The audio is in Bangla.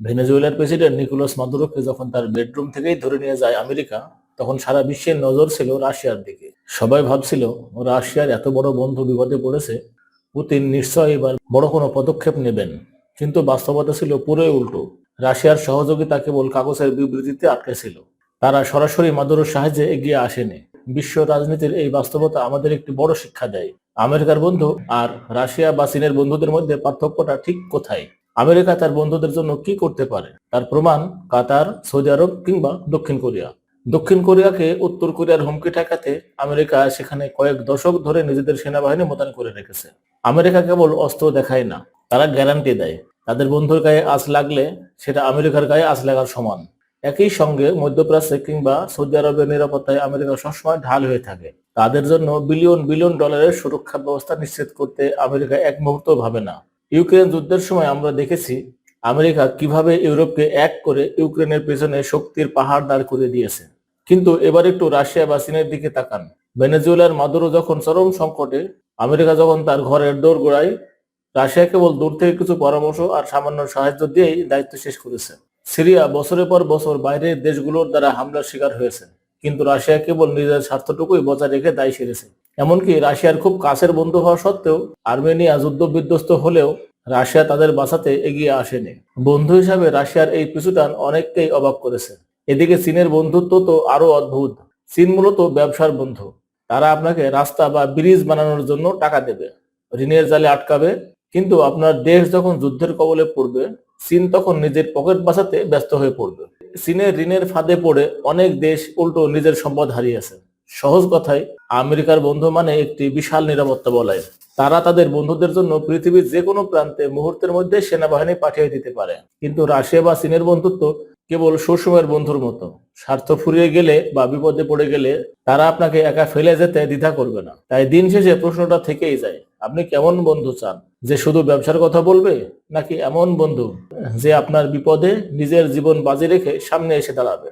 ভেনেজুয়েলার প্রেসিডেন্ট নিকোলাস মাদুরোকে যখন তার বেডরুম থেকেই ধরে নিয়ে যায় আমেরিকা, তখন সারা বিশ্বের নজর ছিল রাশিয়ার দিকে। সবাই ভাবছিল রাশিয়ার এত বড় বন্ধু বিপদে পড়েছে, পুতিন নিশ্চয়ই এবার বড় কোনো পদক্ষেপ নেবেন। কিন্তু বাস্তবতা ছিল পুরোই উল্টো। রাশিয়ার সহযোগিতা কেবল কাগজের বিবৃতিতে আটকে ছিল। তারা সরাসরি মাদুরোর সাহায্যে এগিয়ে আসেনি। বিশ্ব রাজনীতির এই বাস্তবতা আমাদের একটি বড় শিক্ষা দেয়। আমেরিকার বন্ধু আর রাশিয়া বা চীনের বন্ধুদের মধ্যে পার্থক্যটা ঠিক কোথায়? আমেরিকা তার বন্ধুদের জন্য কি করতে পারে তার প্রমাণ কাতার, সৌদি আরব কিংবা দক্ষিণ কোরিয়া। দক্ষিণ কোরিয়াকে উত্তর কোরিয়ার হুমকি ঠেকাতে আমেরিকা সেখানে কয়েক দশক ধরে নিজেদের সেনাবাহিনী মোতায়েন করে রেখেছে। আমেরিকা কেবল অস্ত্র দেখায় না, তারা গ্যারান্টি দেয় তাদের বন্ধুর গায়ে আঁচ লাগলে সেটা আমেরিকার গায়ে আঁচ লাগার সমান। একই সঙ্গে মধ্যপ্রাচ্যে কিংবা সৌদি আরবের নিরাপত্তায় আমেরিকা সবসময় ঢাল হয়ে থাকে। তাদের জন্য বিলিয়ন বিলিয়ন ডলারের সুরক্ষা ব্যবস্থা নিশ্চিত করতে আমেরিকা এক মুহূর্ত ভাবে না। ইউক্রেন যুদ্ধের সময় আমরা দেখেছি আমেরিকা কিভাবে ইউরোপকে এক করে ইউক্রেনের পেছনে শক্তির পাহাড় দাঁড় করিয়ে দিয়েছে। কিন্তু এবার একটু রাশিয়া বা চীনের দিকে তাকান। ভেনেজুয়েলার মাদুরো যখন চরম সংকটে, আমেরিকা যখন তার ঘরের দোর গোড়ায়, রাশিয়া কেবল দূর থেকে কিছু পরামর্শ আর সামান্য সাহায্য দিয়েই দায়িত্ব শেষ করেছে। সিরিয়া বছরের পর বছর বাইরের দেশগুলোর দ্বারা হামলার শিকার হয়েছে, কিন্তু রাশিয়া কেবল নিজের স্বার্থটুকুই বজায় রেখে দায় সেরেছে। এমনকি রাশিয়ার খুব কাছের বন্ধু হওয়া সত্ত্বেও আর্মেনিয়া যুদ্ধ বিধ্বস্ত হলেও রাশিয়া তাদের বাঁচাতে এগিয়ে আসেনি। বন্ধু হিসাবে রাশিয়ার এই পিছুটান অনেককেই অবাক করেছে। এদিকে চীনের বন্ধুত্ব তো আরো অদ্ভুত। চীন মূলত ব্যবসার বন্ধু। তারা আপনাকে রাস্তা বা ব্রিজ বানানোর জন্য টাকা দেবে, ঋণের জালে আটকাবে, কিন্তু আপনার দেশ যখন যুদ্ধের কবলে পড়বে, চীন তখন নিজের পকেট বাঁচাতে ব্যস্ত হয়ে পড়বে। চীনের ঋণের ফাঁদে পড়ে অনেক দেশ উল্টো নিজের সম্পদ হারিয়েছে। সহজ কথায়, আমেরিকার বন্ধু মানে একটি বিশাল নিরাপত্তা বলয়। তারা তাদের বন্ধুদের জন্য পৃথিবীর যে কোনো প্রান্তে মুহূর্তের মধ্যে সেনাবাহিনী পাঠিয়ে দিতে পারে। কিন্তু রাশিয়া বা চীনের বন্ধুত্ব কেবল সুসময়ের বন্ধুর মতো। স্বার্থ ফুরিয়ে গেলে বা বিপদে পড়ে গেলে তারা আপনাকে একা ফেলে যেতে দ্বিধা করবে না। তাই দিন শেষে প্রশ্নটা থেকেই যায়, আপনি কেমন বন্ধু চান? যে শুধু ব্যবসার কথা বলবে, নাকি এমন বন্ধু যে আপনার বিপদে নিজের জীবন বাজি রেখে সামনে এসে দাঁড়াবে?